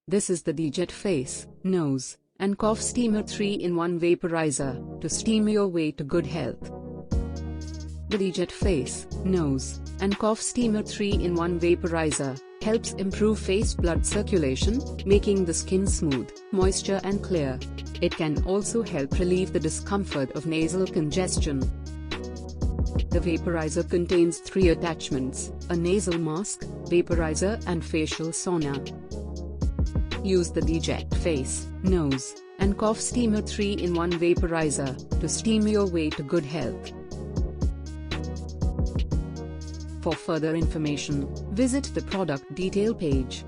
This is the DEEJET Face, Nose, and Cough Steamer 3-in-1 Vaporizer, to steam your way to good health. The DEEJET Face, Nose, and Cough Steamer 3-in-1 Vaporizer helps improve face blood circulation, making the skin smooth, moisture and clear. It can also help relieve the discomfort of nasal congestion. The Vaporizer contains 3 attachments: a nasal mask, vaporizer and facial sauna. Use the DEEJET Face, Nose, and Cough Steamer 3-in-1 Vaporizer to steam your way to good health. For further information, visit the product detail page.